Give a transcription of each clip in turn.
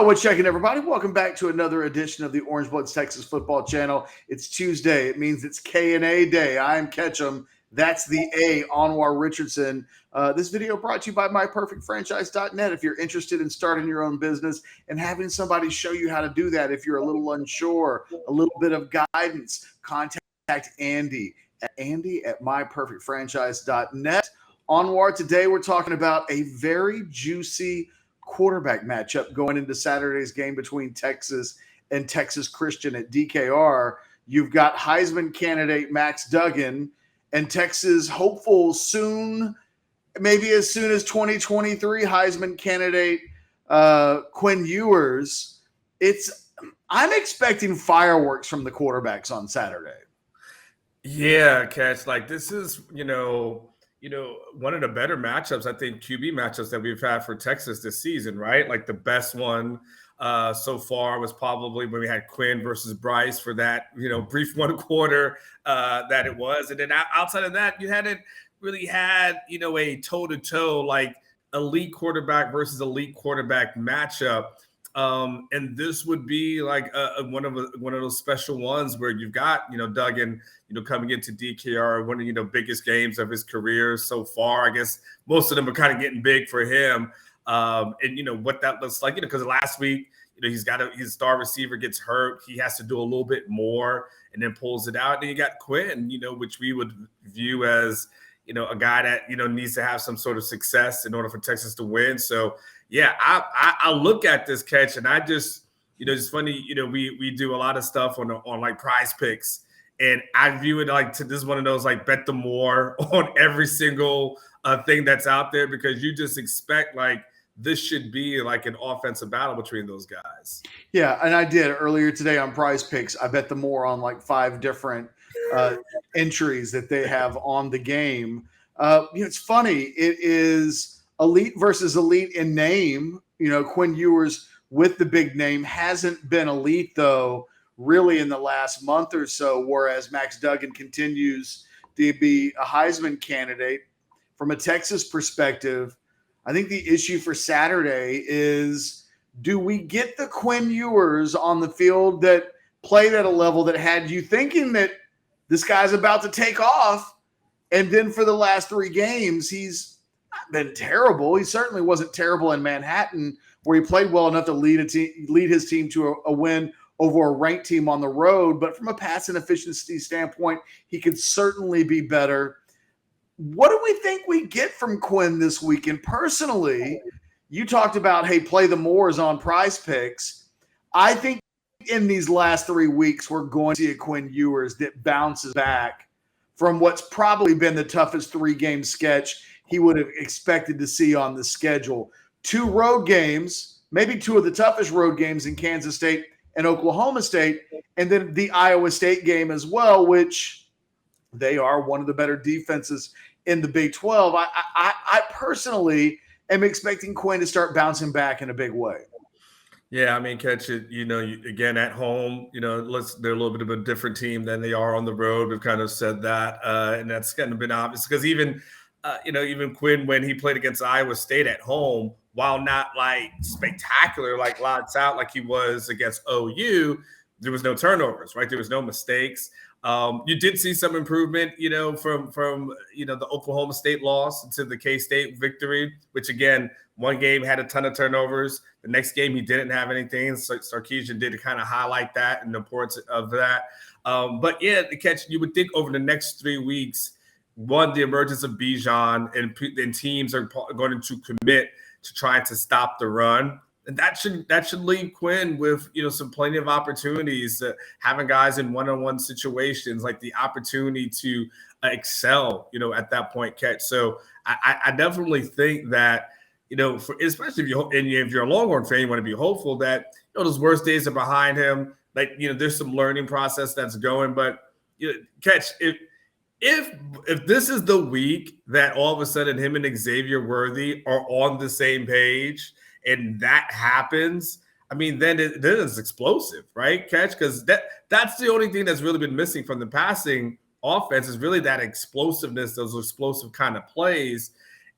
what's checking, everybody? Welcome back to another edition of the Orange Bloods Texas Football Channel. It's Tuesday. It means it's K&A Day. I'm Ketchum. That's the A, Anwar Richardson. This video brought to you by MyPerfectFranchise.net. If you're interested in starting your own business and having somebody show you how to do that, if you're a little unsure, a little bit of guidance, contact Andy at MyPerfectFranchise.net. Anwar, today we're talking about a very juicy quarterback matchup going into Saturday's game between Texas and Texas Christian at DKR. You've got Heisman candidate Max Duggan and Texas hopeful soon, maybe as soon as 2023, Heisman candidate Quinn Ewers. I'm expecting fireworks from the quarterbacks on Saturday. Yeah, Catch. Like this is, one of the better matchups, I think, QB matchups that we've had for Texas this season, right? Like the best one so far was probably when we had Quinn versus Bryce for that, brief one quarter that it was. And then outside of that, you hadn't really had, a toe-to-toe, like elite quarterback versus elite quarterback matchup. And this would be like one of those special ones where you've got, Duggan, coming into DKR, one of, biggest games of his career so far. I guess most of them are kind of getting big for him. And what that looks like, because last week, he's got his star receiver gets hurt. He has to do a little bit more and then pulls it out. And then you got Quinn, which we would view as, a guy that, needs to have some sort of success in order for Texas to win. So, yeah, I look at this, Catch, and I just, it's funny, we do a lot of stuff on like Prize Picks, and I view it like this is one of those like bet the more on every single thing that's out there, because you just expect like this should be like an offensive battle between those guys. Yeah, and I did earlier today on Prize Picks. I bet the more on like 5 different entries that they have on the game. It's funny. It is elite versus elite in name. Quinn Ewers with the big name hasn't been elite, though, really in the last month or so, whereas Max Duggan continues to be a Heisman candidate. From a Texas perspective, I think the issue for Saturday is, do we get the Quinn Ewers on the field that played at a level that had you thinking that this guy's about to take off? And then for the last 3 games, he's not been terrible. He certainly wasn't terrible in Manhattan, where he played well enough to lead his team to a win over a ranked team on the road. But from a passing efficiency standpoint, he could certainly be better. What do we think we get from Quinn this weekend? Personally, you talked about, hey, play the Moors on Prize Picks. I think in these last 3 weeks, we're going to see a Quinn Ewers that bounces back from what's probably been the toughest 3-game sketch he would have expected to see on the schedule. 2 road games, maybe 2 of the toughest road games in Kansas State and Oklahoma State, and then the Iowa State game as well, which they are one of the better defenses in the Big 12. I personally am expecting Quinn to start bouncing back in a big way. Yeah, I mean, Catch it, again, at home, they're a little bit of a different team than they are on the road. We've kind of said that, and that's kind of been obvious because even Quinn, when he played against Iowa State at home, while not like spectacular, like lights out like he was against OU, there was no turnovers, right? There was no mistakes. You did see some improvement, from the Oklahoma State loss to the K-State victory, which again, one game had a ton of turnovers. The next game he didn't have anything. So Sarkisian did kind of highlight that and the importance of that. But yeah, the Catch, you would think over the next 3 weeks, one, the emergence of Bijan and teams are going to commit to trying to stop the run. And that should leave Quinn with, some plenty of opportunities, having guys in one-on-one situations, like the opportunity to excel, at that point, Catch. So I definitely think that, especially if you're a Longhorn fan, you want to be hopeful that, those worst days are behind him. Like, there's some learning process that's going. But, Catch, if this is the week that all of a sudden him and Xavier Worthy are on the same page, and that happens, I mean, then it's explosive, right, Catch? Because that's the only thing that's really been missing from the passing offense is really that explosiveness, those explosive kind of plays.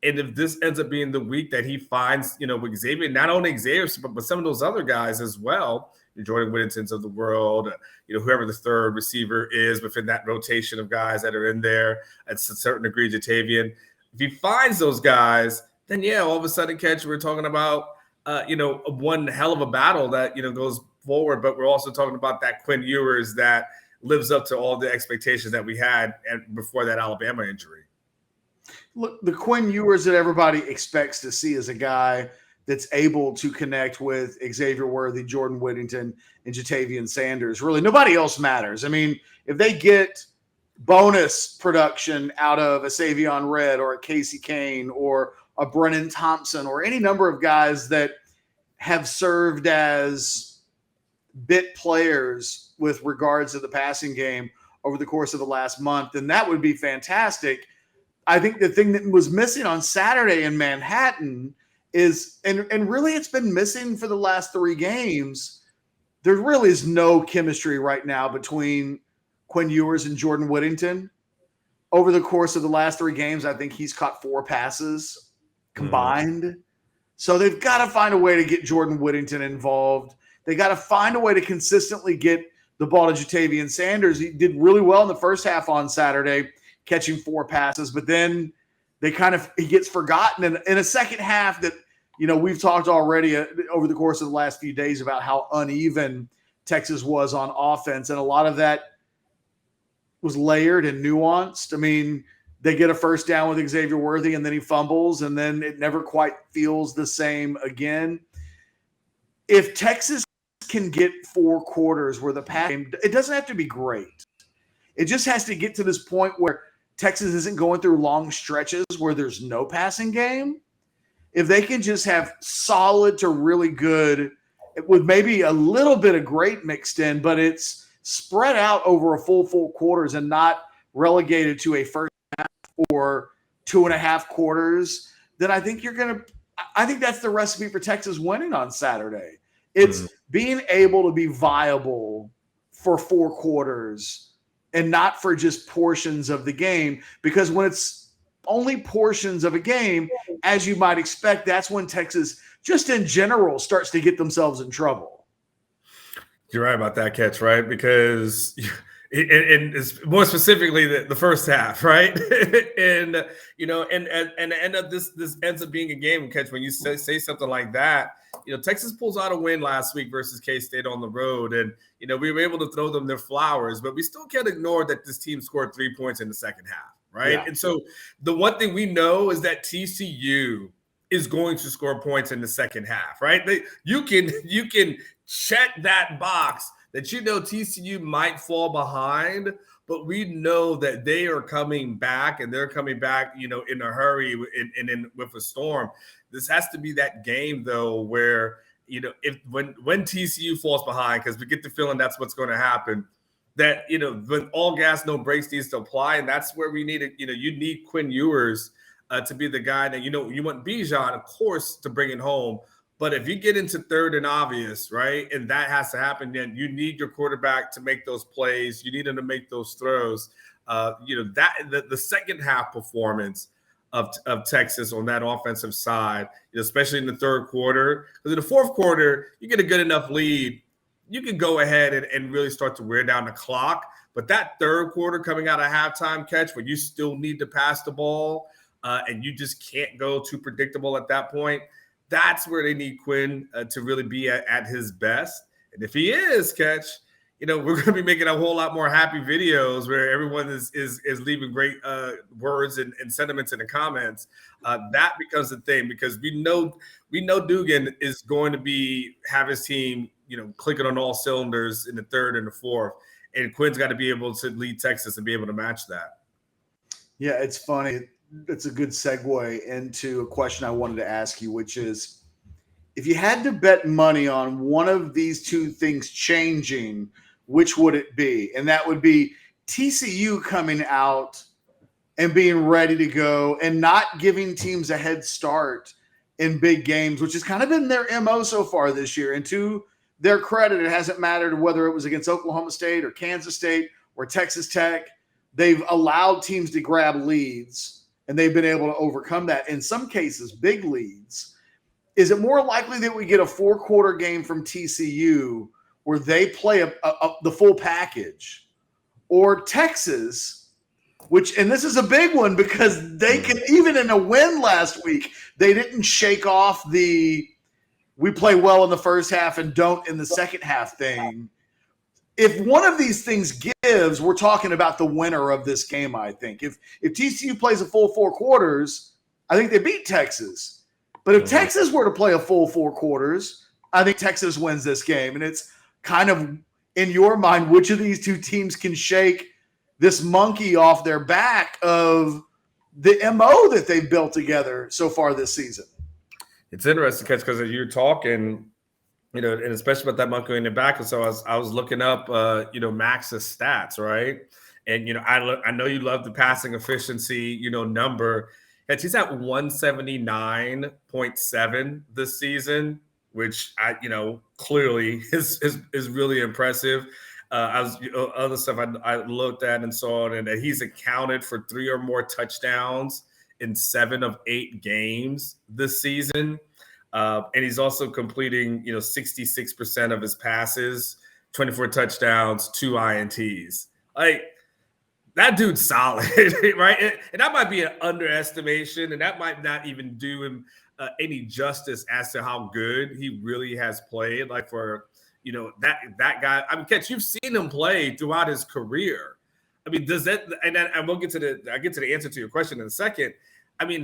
And if this ends up being the week that he finds, with Xavier, not only Xavier, but some of those other guys as well, the Jordan Whittingtons of the world, whoever the third receiver is within that rotation of guys that are in there, at a certain degree, Jatavian. If he finds those guys, then all of a sudden, Catch, we're talking about, one hell of a battle that, goes forward. But we're also talking about that Quinn Ewers that lives up to all the expectations that we had before that Alabama injury. Look, the Quinn Ewers that everybody expects to see is a guy that's able to connect with Xavier Worthy, Jordan Whittington, and Jatavian Sanders. Really, nobody else matters. I mean, if they get bonus production out of a Savion Red or a Casey Kane or a Brennan Thompson or any number of guys that have served as bit players with regards to the passing game over the course of the last month, then that would be fantastic. I think the thing that was missing on Saturday in Manhattan is, and really it's been missing for the last 3 games, there really is no chemistry right now between Quinn Ewers and Jordan Whittington. Over the course of the last 3 games, I think he's caught 4 passes combined. So they've got to find a way to get Jordan Whittington involved. They got to find a way to consistently get the ball to Jatavian Sanders. He did really well in the first half on Saturday, catching 4 passes, but then he gets forgotten in a second half that, we've talked already over the course of the last few days about how uneven Texas was on offense. And a lot of that was layered and nuanced. I mean, they get a first down with Xavier Worthy and then he fumbles and then it never quite feels the same again. If Texas can get 4 quarters where the pass game, it doesn't have to be great. It just has to get to this point where Texas isn't going through long stretches where there's no passing game. If they can just have solid to really good with maybe a little bit of great mixed in, but it's spread out over a full quarters and not relegated to a first half or 2.5 quarters, then I think I think that's the recipe for Texas winning on Saturday. It's being able to be viable for 4 quarters and not for just portions of the game, because when it's only portions of a game, as you might expect, that's when Texas, just in general, starts to get themselves in trouble. You're right about that, Catch, right? Because and it's more specifically the first half, right? and the end of this ends up being a game, Catch, when you say something like that. Texas pulls out a win last week versus K-State on the road, and we were able to throw them their flowers, but we still can't ignore that this team scored 3 points in the second half, right? Yeah. And so the one thing we know is that TCU is going to score points in the second half, right? You can check that box that TCU might fall behind, but we know that they are coming back, and they're coming back, in a hurry and with a storm. This has to be that game, though, where, when TCU falls behind, because we get the feeling that's what's going to happen, that, when all gas, no brakes needs to apply. And that's where we need it. You need Quinn Ewers to be the guy that, you want Bijan, of course, to bring it home. But if you get into third and obvious, right, and that has to happen, then you need your quarterback to make those plays. You need him to make those throws. The second half performance of Texas on that offensive side, especially in the third quarter. Because in the fourth quarter, you get a good enough lead, you can go ahead and really start to wear down the clock. But that third quarter coming out of halftime, Catch, where you still need to pass the ball and you just can't go too predictable at that point, that's where they need Quinn to really be at his best. And if he is, Catch, we're going to be making a whole lot more happy videos where everyone is leaving great words and sentiments in the comments. That becomes the thing, because we know Duggan is going to have his team, clicking on all cylinders in the third and the fourth. And Quinn's got to be able to lead Texas and be able to match that. Yeah, it's funny. It's a good segue into a question I wanted to ask you, which is, if you had to bet money on one of these 2 things changing, which would it be? And that would be TCU coming out and being ready to go and not giving teams a head start in big games, which has kind of been their MO so far this year. And to their credit, it hasn't mattered whether it was against Oklahoma State or Kansas State or Texas Tech. They've allowed teams to grab leads and they've been able to overcome that. In some cases, big leads. Is it more likely that we get a 4-quarter game from TCU where they play the full package, or Texas, and this is a big one because they can, even in a win last week, they didn't shake off we play well in the first half and don't in the second half thing. If one of these things gives, we're talking about the winner of this game, I think. If TCU plays a full 4 quarters, I think they beat Texas. But if Texas were to play a full 4 quarters, I think Texas wins this game. And it's kind of, in your mind, which of these two teams can shake this monkey off their back of the MO that they've built together so far this season? It's interesting because as you're talking, and especially about that monkey in the back. And so I was looking up, Max's stats, right? And, I know you love the passing efficiency, number. And he's at 179.7 this season, which clearly is really impressive. Other stuff I looked at and saw, and that he's accounted for 3 or more touchdowns in 7 of 8 games this season. And he's also completing, 66% of his passes, 24 touchdowns, 2 INTs. Like, that dude's solid, right? And that might be an underestimation, and that might not even do him any justice as to how good he really has played. Like, for that guy. I mean, Catch, you've seen him play throughout his career. I mean, does that? And we'll get to the answer to your question in a second. I mean,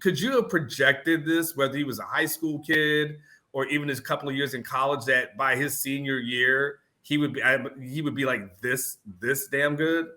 could you have projected this, whether he was a high school kid or even his couple of years in college, that by his senior year he would be like this damn good?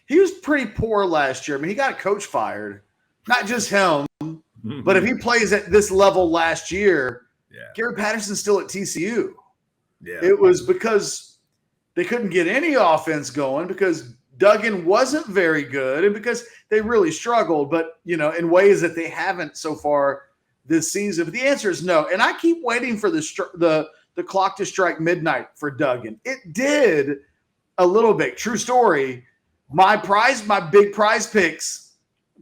He was pretty poor last year. I mean, he got a coach fired. Not just him, but if he plays at this level last year, Gary Patterson's still at TCU. Yeah, it was because they couldn't get any offense going because Duggan wasn't very good and because they really struggled, but, in ways that they haven't so far this season. But the answer is no. And I keep waiting for the clock to strike midnight for Duggan. It did a little bit. True story. My big prize picks,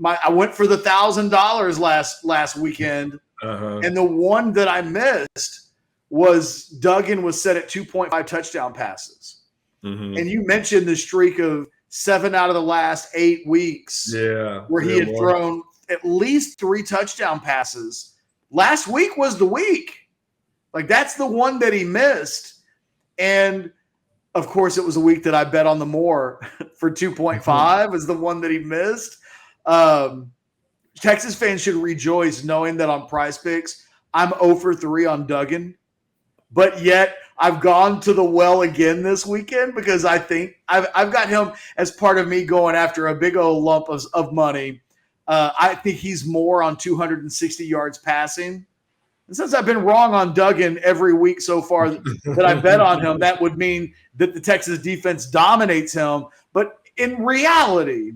I went for the $1,000 last weekend. And the one that I missed was Duggan was set at 2.5 touchdown passes. And you mentioned the streak of 7 out of the last 8 weeks where he had thrown at least 3 touchdown passes. Last week was the week. Like, that's the one that he missed. And, of course, it was a week that I bet on the more for 2.5 is the one that he missed. Texas fans should rejoice knowing that on Prize Picks, I'm 0 for 3 on Duggan. But yet I've gone to the well again this weekend because I think I've got him as part of me going after a big old lump of money. I think he's more on 260 yards passing. And since I've been wrong on Duggan every week so far that I bet on him, that would mean that the Texas defense dominates him. But in reality,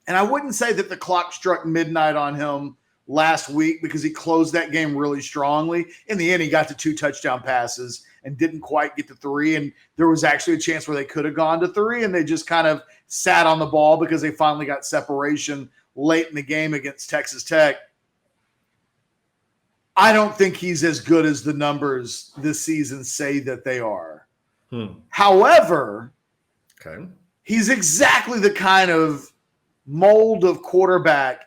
and I wouldn't say that the clock struck midnight on him last week because he closed that game really strongly. In the end, he got to 2 touchdown passes and didn't quite get to 3. And there was actually a chance where they could have gone to 3, and they just kind of sat on the ball because they finally got separation late in the game against Texas Tech. I don't think he's as good as the numbers this season say that they are. However, he's exactly the kind of mold of quarterback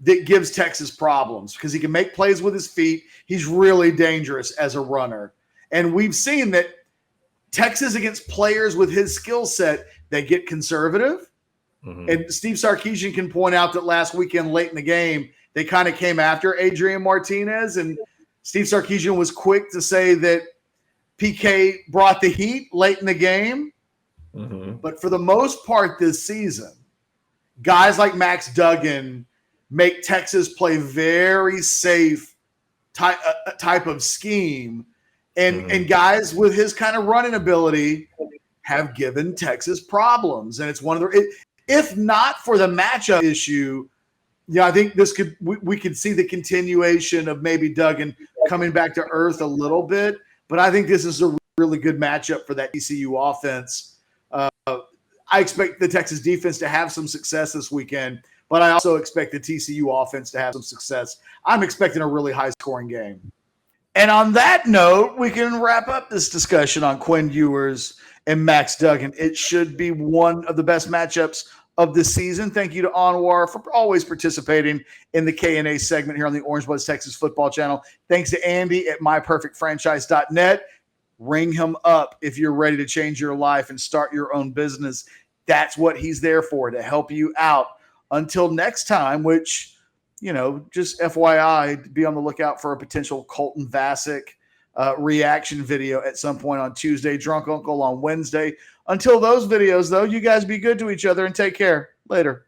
that gives Texas problems because he can make plays with his feet. He's really dangerous as a runner. And we've seen that Texas, against players with his skill set, they get conservative. And Steve Sarkisian can point out that last weekend late in the game, they kind of came after Adrian Martinez. And Steve Sarkisian was quick to say that PK brought the heat late in the game. But for the most part this season, guys like Max Duggan make Texas play very safe type of scheme. And guys with his kind of running ability have given Texas problems. And it's one of the – if not for the matchup issue, I think we could see the continuation of maybe Duggan coming back to earth a little bit. But I think this is a really good matchup for that TCU offense. I expect the Texas defense to have some success this weekend, but I also expect the TCU offense to have some success. I'm expecting a really high-scoring game. And on that note, we can wrap up this discussion on Quinn Ewers and Max Duggan. It should be one of the best matchups of the season. Thank you to Anwar for always participating in the K&A segment here on the Orange Bloods Texas Football Channel. Thanks to Andy at myperfectfranchise.net. Ring him up if you're ready to change your life and start your own business. That's what he's there for, to help you out. Until next time, which, just FYI, be on the lookout for a potential Colton Vasek reaction video at some point on Tuesday, Drunk Uncle on Wednesday. Until those videos, though, you guys be good to each other and take care. Later.